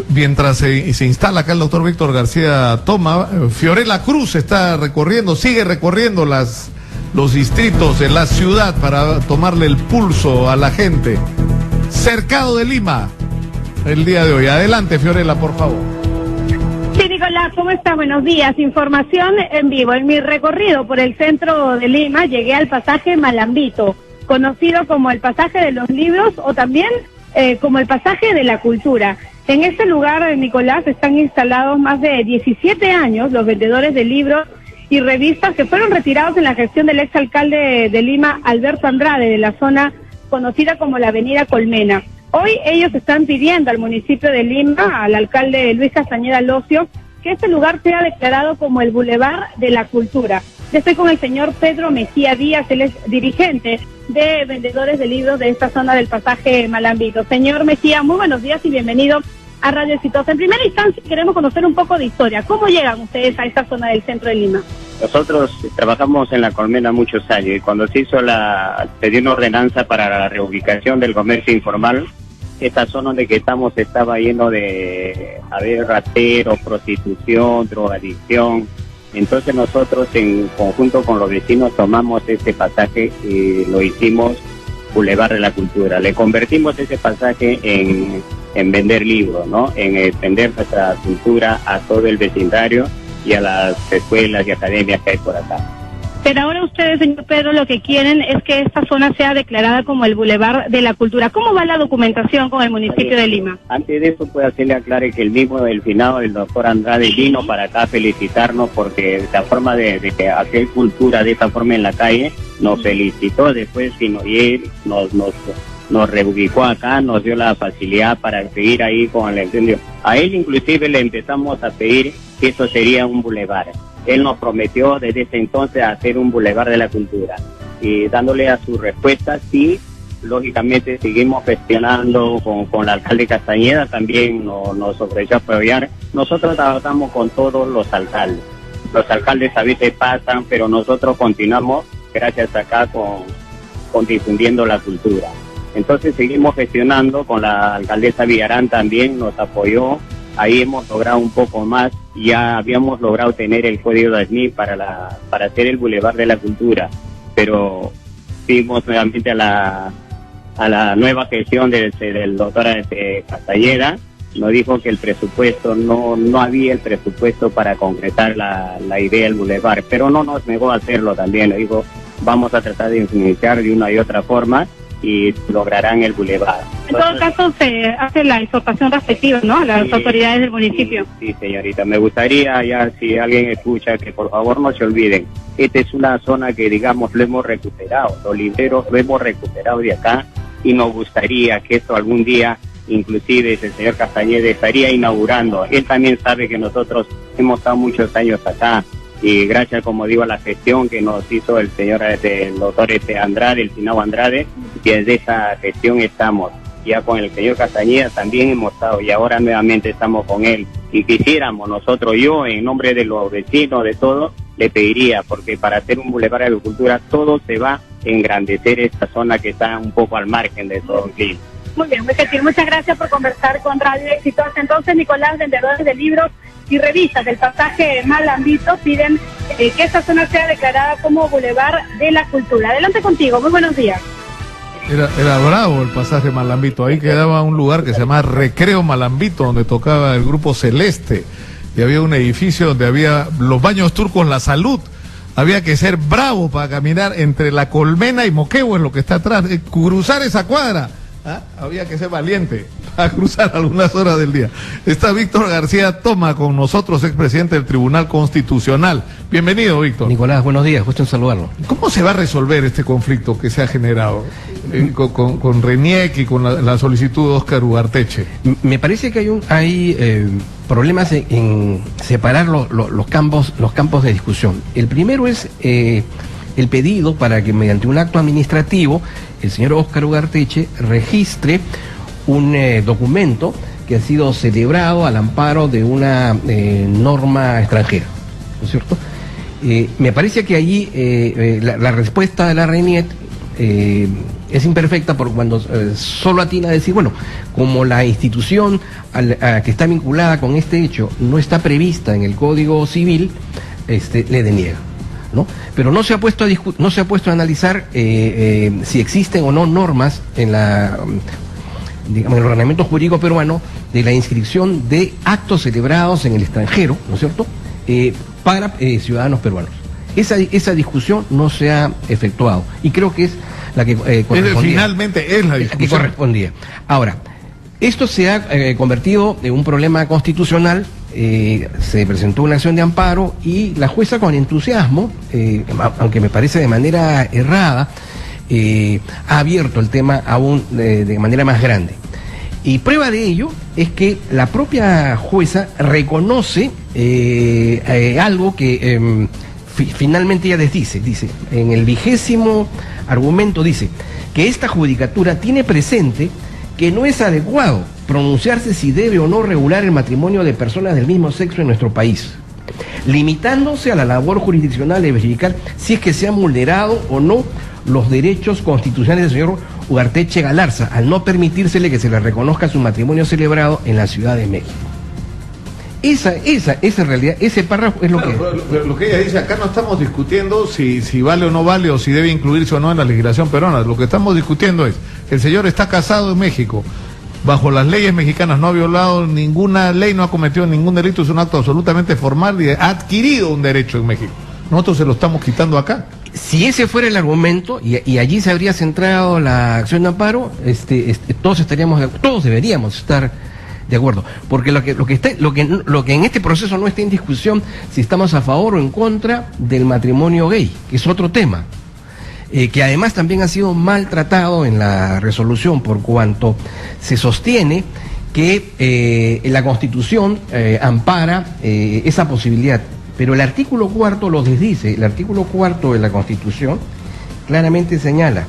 Speaker 1: mientras se instala acá el doctor Víctor García Toma, Fiorella Cruz sigue recorriendo los distritos en la ciudad para tomarle el pulso a la gente. Cercado de Lima, el día de hoy. Adelante, Fiorella, por favor.
Speaker 12: Sí, Nicolás, ¿cómo está? Buenos días. Información en vivo. En mi recorrido por el centro de Lima llegué al pasaje Malambito, conocido como el pasaje de los libros o también como el pasaje de la cultura. En este lugar, Nicolás, están instalados más de 17 años los vendedores de libros y revistas que fueron retirados en la gestión del exalcalde de Lima, Alberto Andrade, de la zona conocida como la Avenida Colmena. Hoy ellos están pidiendo al municipio de Lima, al alcalde Luis Castañeda Locio, que este lugar sea declarado como el Boulevard de la Cultura. Yo estoy con el señor Pedro Mejía Díaz, él es dirigente de vendedores de libros de esta zona del pasaje Malambito. Señor Mejía, muy buenos días y bienvenido a Radio Exitosa. En primera instancia queremos conocer un poco de historia. ¿Cómo llegan ustedes a esta zona del centro de Lima?
Speaker 13: Nosotros trabajamos en la Colmena muchos años y cuando se hizo se dio una ordenanza para la reubicación del comercio informal, esta zona donde que estamos estaba lleno de ratero, prostitución, drogadicción. Entonces nosotros en conjunto con los vecinos tomamos este pasaje y lo hicimos Boulevard de la Cultura. Le convertimos ese pasaje en vender libros, ¿no? En extender nuestra cultura a todo el vecindario y a las escuelas y academias que hay por acá.
Speaker 12: Pero ahora ustedes, señor Pedro, lo que quieren es que esta zona sea declarada como el Boulevard de la Cultura. ¿Cómo va la documentación con el municipio de Lima?
Speaker 13: Antes de eso, puedo hacerle aclare que el finado, el doctor Andrade, vino para acá a felicitarnos porque la forma de hacer cultura de esta forma en la calle, nos felicitó después y él nos reubicó acá, nos dio la facilidad para seguir ahí con el incendio. A él inclusive le empezamos a pedir que eso sería un boulevard. Él nos prometió desde ese entonces hacer un Boulevard de la Cultura. Y dándole a su respuesta, sí, lógicamente seguimos gestionando con la alcalde Castañeda, también nos ofreció apoyar. Nosotros trabajamos con todos los alcaldes. Los alcaldes a veces pasan, pero nosotros continuamos, gracias acá, con difundiendo la cultura. Entonces seguimos gestionando con la alcaldesa Villarán, también nos apoyó. Ahí hemos logrado un poco más, ya habíamos logrado tener el código de SNI para hacer el Boulevard de la Cultura, pero fuimos nuevamente a a la nueva gestión del doctor Castañeda, nos dijo que el presupuesto, no había el presupuesto para concretar la idea del bulevar, pero no nos negó a hacerlo también, le dijo, vamos a tratar de influenciar de una y otra forma y lograrán el bulevar.
Speaker 12: En todo caso, se hace la exhortación respectiva, ¿no?, a las autoridades del municipio.
Speaker 13: Sí, señorita, me gustaría ya, si alguien escucha, que por favor no se olviden, esta es una zona que, digamos, lo hemos recuperado, los libreros lo hemos recuperado de acá, y nos gustaría que esto algún día, inclusive el señor Castañeda estaría inaugurando. Él también sabe que nosotros hemos estado muchos años acá, y gracias, como digo, a la gestión que nos hizo el señor, el doctor Andrade, el Finao Andrade, y desde esa gestión estamos. Ya con el señor Castañeda también hemos estado, y ahora nuevamente estamos con él. Y quisiéramos nosotros, yo en nombre de los vecinos, de todo, le pediría, porque para hacer un bulevar de agricultura todo se va a engrandecer esta zona que está un poco al margen de todo el clima.
Speaker 12: Muy bien, muy gentil. Muchas gracias por conversar con Radio Exitosa. Entonces, Nicolás, vendedores de libros y revistas del pasaje Malambito piden que esta zona sea declarada como Boulevard de la Cultura. Adelante contigo, muy buenos días.
Speaker 1: Era bravo el pasaje Malambito. Ahí quedaba un lugar que se llamaba Recreo Malambito, donde tocaba el grupo Celeste. Y había un edificio donde había los baños turcos La Salud. Había que ser bravo para caminar entre La Colmena y Moquegua, en lo que está atrás. Cruzar esa cuadra. Había que ser valiente para cruzar algunas horas del día. Está Víctor García Toma con nosotros, expresidente del Tribunal Constitucional. Bienvenido, Víctor.
Speaker 14: Nicolás, buenos días, gusto en saludarlo.
Speaker 1: ¿Cómo se va a resolver este conflicto que se ha generado con RENIEC y con la solicitud de Óscar Ugarteche?
Speaker 14: Me parece que hay problemas en separar los campos de discusión. El primero es el pedido para que mediante un acto administrativo el señor Óscar Ugarteche registre un documento que ha sido celebrado al amparo de una norma extranjera, ¿no es cierto? Me parece que allí la respuesta de la RENIEC es imperfecta, porque cuando solo atina a decir, bueno, como la institución que está vinculada con este hecho no está prevista en el Código Civil, le deniega, ¿no? Pero no se ha puesto a analizar si existen o no normas en digamos, en el ordenamiento jurídico peruano de la inscripción de actos celebrados en el extranjero, ¿no es cierto?, para ciudadanos peruanos. Esa discusión no se ha efectuado, y creo que es la que correspondía.
Speaker 1: Finalmente es la discusión
Speaker 14: que correspondía. Ahora, esto se ha convertido en un problema constitucional. Se presentó una acción de amparo y la jueza, con entusiasmo, aunque me parece de manera errada, ha abierto el tema aún de manera más grande. Y prueba de ello es que la propia jueza reconoce algo que finalmente ella dice en el 20º argumento, dice que esta judicatura tiene presente que no es adecuado pronunciarse si debe o no regular el matrimonio de personas del mismo sexo en nuestro país, limitándose a la labor jurisdiccional de verificar si es que se han vulnerado o no los derechos constitucionales del señor Ugarteche Galarza, al no permitírsele que se le reconozca su matrimonio celebrado en la Ciudad de México. Esa realidad, ese párrafo es lo que...
Speaker 1: Lo que ella dice, acá no estamos discutiendo si vale o no vale, o si debe incluirse o no en la legislación peruana. Lo que estamos discutiendo es, el señor está casado en México, bajo las leyes mexicanas, no ha violado ninguna ley, no ha cometido ningún delito, es un acto absolutamente formal y ha adquirido un derecho en México. Nosotros se lo estamos quitando acá.
Speaker 14: Si ese fuera el argumento, y allí se habría centrado la acción de amparo, todos deberíamos estar de acuerdo, porque lo que en este proceso no está en discusión si estamos a favor o en contra del matrimonio gay, que es otro tema, que además también ha sido maltratado en la resolución, por cuanto se sostiene que la Constitución ampara esa posibilidad, pero el artículo 4 lo desdice. El artículo 4 de la Constitución claramente señala: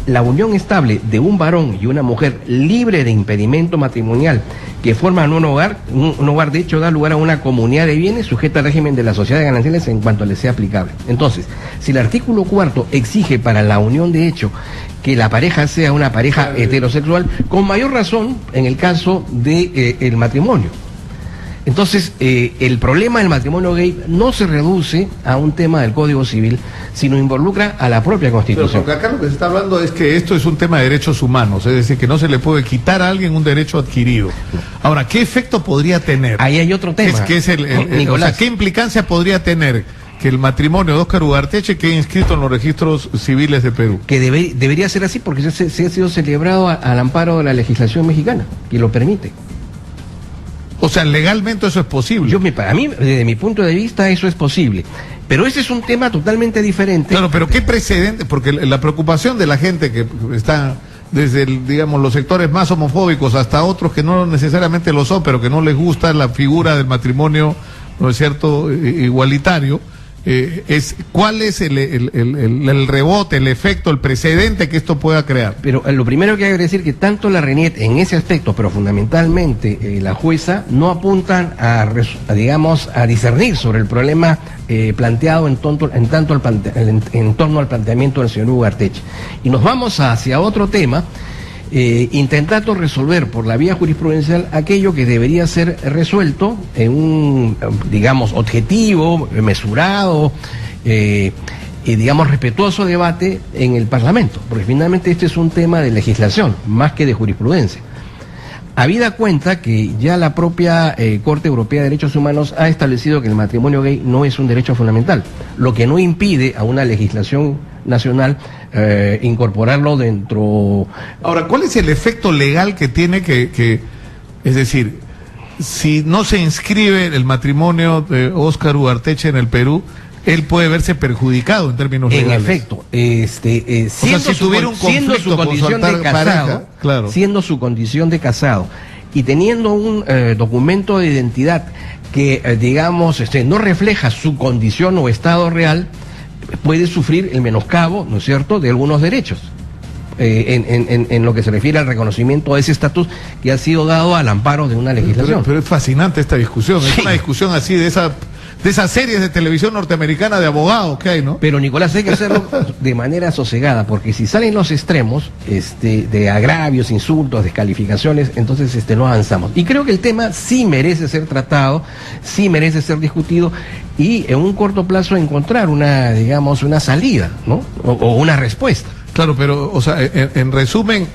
Speaker 14: la unión estable de un varón y una mujer libre de impedimento matrimonial que forman un hogar de hecho da lugar a una comunidad de bienes sujeta al régimen de la sociedad de gananciales en cuanto le sea aplicable. Entonces, si el artículo 4 exige para la unión de hecho que la pareja sea una pareja heterosexual, con mayor razón en el caso de el matrimonio. Entonces, el problema del matrimonio gay no se reduce a un tema del Código Civil, sino involucra a la propia Constitución.
Speaker 1: Pero porque acá lo que se está hablando es que esto es un tema de derechos humanos, es decir, que no se le puede quitar a alguien un derecho adquirido. Ahora, ¿qué efecto podría tener?
Speaker 14: Ahí hay otro tema.
Speaker 1: O sea, ¿qué implicancia podría tener que el matrimonio de Óscar Ugarteche quede inscrito en los registros civiles de Perú?
Speaker 14: Que debería ser así porque se ha sido celebrado al amparo de la legislación mexicana, que lo permite.
Speaker 1: O sea, legalmente eso es posible.
Speaker 14: Para mí, desde mi punto de vista, eso es posible. Pero ese es un tema totalmente diferente.
Speaker 1: Claro, pero ¿qué precedente? Porque la preocupación de la gente que está desde, digamos, los sectores más homofóbicos hasta otros que no necesariamente lo son, pero que no les gusta la figura del matrimonio, ¿no es cierto?, igualitario, es cuál es el rebote, el efecto, el precedente que esto pueda crear.
Speaker 14: Pero lo primero que hay que decir que tanto la RENIET en ese aspecto, pero fundamentalmente la jueza, no apuntan a discernir sobre el problema planteado en torno al planteamiento del señor Ugarteche. Y nos vamos hacia otro tema, intentando resolver por la vía jurisprudencial aquello que debería ser resuelto en un, objetivo, mesurado, respetuoso debate en el Parlamento, porque finalmente este es un tema de legislación, más que de jurisprudencia. Habida cuenta que ya la propia Corte Europea de Derechos Humanos ha establecido que el matrimonio gay no es un derecho fundamental, lo que no impide a una legislación nacional incorporarlo dentro.
Speaker 1: Ahora, ¿cuál es el efecto legal que tiene es decir, si no se inscribe el matrimonio de Óscar Ugarteche en el Perú, él puede verse perjudicado en términos legales?
Speaker 14: En efecto, siendo su condición de casado,
Speaker 1: claro,
Speaker 14: siendo su condición de casado y teniendo un documento de identidad que, no refleja su condición o estado real, puede sufrir el menoscabo, ¿no es cierto?, de algunos derechos. En lo que se refiere al reconocimiento de ese estatus que ha sido dado al amparo de una legislación.
Speaker 1: Pero es fascinante esta discusión, sí. Es una discusión así de esas series de televisión norteamericana de abogados que hay, ¿no?
Speaker 14: Pero, Nicolás, hay que hacerlo de manera sosegada, porque si salen los extremos de agravios, insultos, descalificaciones, entonces no avanzamos. Y creo que el tema sí merece ser tratado, sí merece ser discutido, y en un corto plazo encontrar una salida, ¿no? O una respuesta.
Speaker 1: Claro, pero, o sea, en resumen,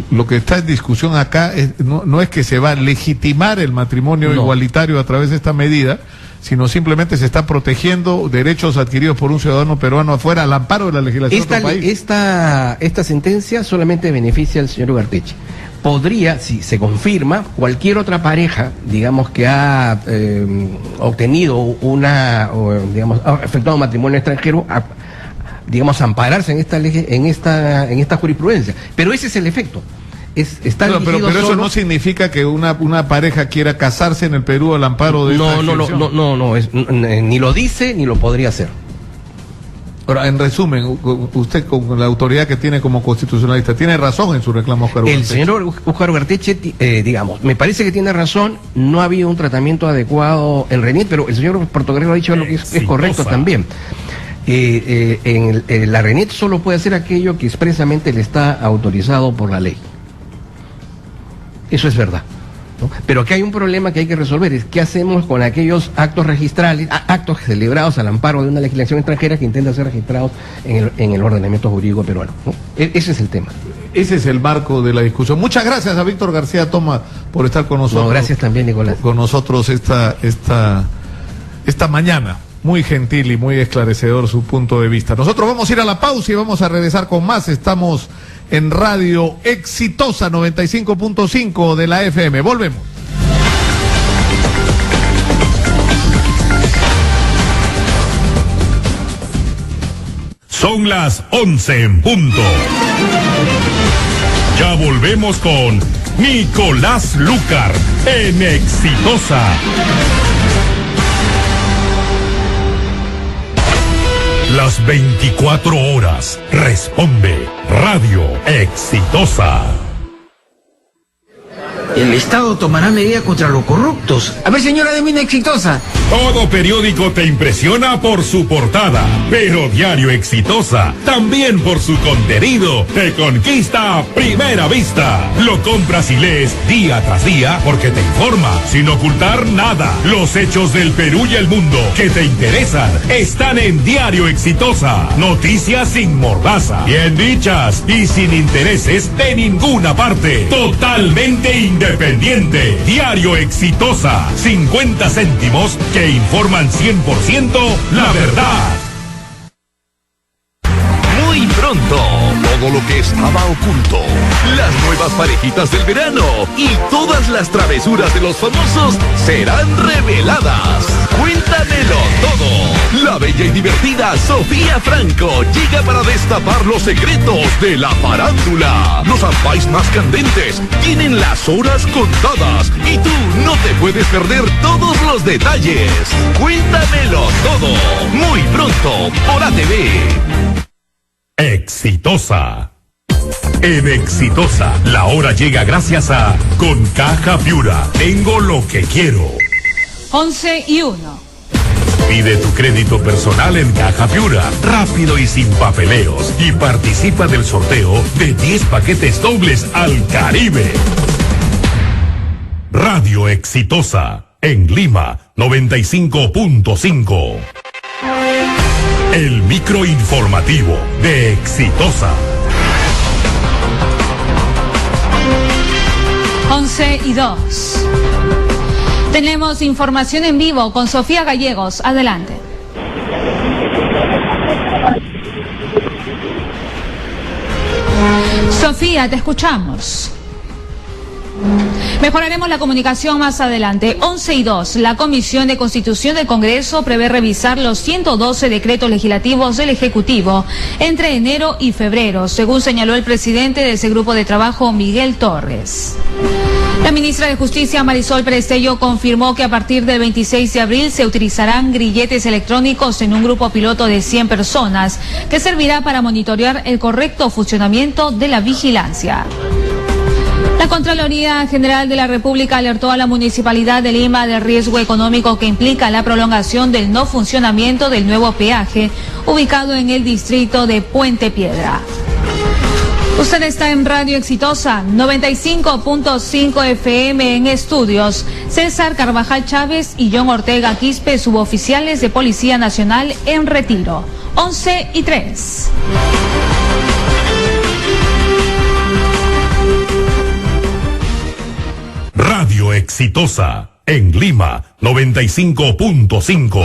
Speaker 1: lo que está en discusión acá no es que se va a legitimar el matrimonio igualitario a través de esta medida, sino simplemente se está protegiendo derechos adquiridos por un ciudadano peruano afuera al amparo de la legislación de otro país.
Speaker 14: Esta sentencia solamente beneficia al señor Ugarteche. Podría, si se confirma, cualquier otra pareja, que ha obtenido ha efectuado un matrimonio extranjero, ampararse en esta jurisprudencia. Pero ese es el efecto.
Speaker 1: Pero eso no significa que una pareja quiera casarse en el Perú al amparo de esta
Speaker 14: legislación. Ni lo dice ni lo podría hacer.
Speaker 1: Ahora, en resumen, usted con la autoridad que tiene como constitucionalista, ¿tiene razón en su reclamo, Óscar Ugarteche?
Speaker 14: El señor Óscar Ugarteche, me parece que tiene razón. No ha habido un tratamiento adecuado en RENIET, pero el señor Portocarrero ha dicho lo que es correcto también. La RENIET solo puede hacer aquello que expresamente le está autorizado por la ley. Eso es verdad, ¿no? Pero aquí hay un problema que hay que resolver, es qué hacemos con aquellos actos registrales, actos celebrados al amparo de una legislación extranjera que intenta ser registrados en el ordenamiento jurídico peruano, ¿no? Ese es el tema.
Speaker 1: Ese es el marco de la discusión. Muchas gracias a Víctor García Toma por estar con nosotros.
Speaker 14: No, gracias también, Nicolás.
Speaker 1: Con nosotros esta mañana. Muy gentil y muy esclarecedor su punto de vista. Nosotros vamos a ir a la pausa y vamos a regresar con más. Estamos en Radio Exitosa 95.5 de la FM. Volvemos.
Speaker 4: Son las 11 en punto. Ya volvemos con Nicolás Lucar en Exitosa. Las 24 horas. Responde Radio Exitosa.
Speaker 15: El Estado tomará medidas contra los corruptos.
Speaker 16: A ver, señora de Mina Exitosa,
Speaker 4: Todo periódico te impresiona por su portada, pero Diario Exitosa también por su contenido te conquista a primera vista. Lo compras y lees día tras día porque te informa sin ocultar nada. Los hechos del Perú y el mundo que te interesan están en Diario Exitosa. Noticias sin mordaza, bien dichas y sin intereses de ninguna parte. Totalmente independiente. Diario Exitosa. 50 céntimos que informan 100% la verdad.
Speaker 7: Muy pronto, todo lo que estaba oculto, las nuevas parejitas del verano y todas las travesuras de los famosos serán reveladas. Cuéntamelo todo. La bella y divertida Sofía Franco llega para destapar los secretos de la farándula. Los ampais más candentes tienen las horas contadas y tú no te puedes perder todos los detalles. Cuéntamelo todo. Muy pronto por ATV.
Speaker 4: Exitosa. En Exitosa, la hora llega gracias a Con Caja Piura. Tengo lo que quiero.
Speaker 9: 11:01.
Speaker 4: Pide tu crédito personal en Caja Piura, rápido y sin papeleos, y participa del sorteo de 10 paquetes dobles al Caribe. Radio Exitosa, en Lima, 95.5. El microinformativo de Exitosa.
Speaker 9: 11:02. Tenemos información en vivo con Sofía Gallegos. Adelante. Sofía, te escuchamos. Mejoraremos la comunicación más adelante. 11:02. La Comisión de Constitución del Congreso prevé revisar los 112 decretos legislativos del Ejecutivo entre enero y febrero, según señaló el presidente de ese grupo de trabajo, Miguel Torres. La ministra de Justicia, Marisol Perestello, confirmó que a partir del 26 de abril se utilizarán grilletes electrónicos en un grupo piloto de 100 personas, que servirá para monitorear el correcto funcionamiento de la vigilancia. La Contraloría General de la República alertó a la Municipalidad de Lima del riesgo económico que implica la prolongación del no funcionamiento del nuevo peaje ubicado en el distrito de Puente Piedra. Usted está en Radio Exitosa, 95.5 FM en estudios. César Carvajal Chávez y John Ortega Quispe, suboficiales de Policía Nacional en retiro. 11:03.
Speaker 4: Radio Exitosa, en Lima, 95.5.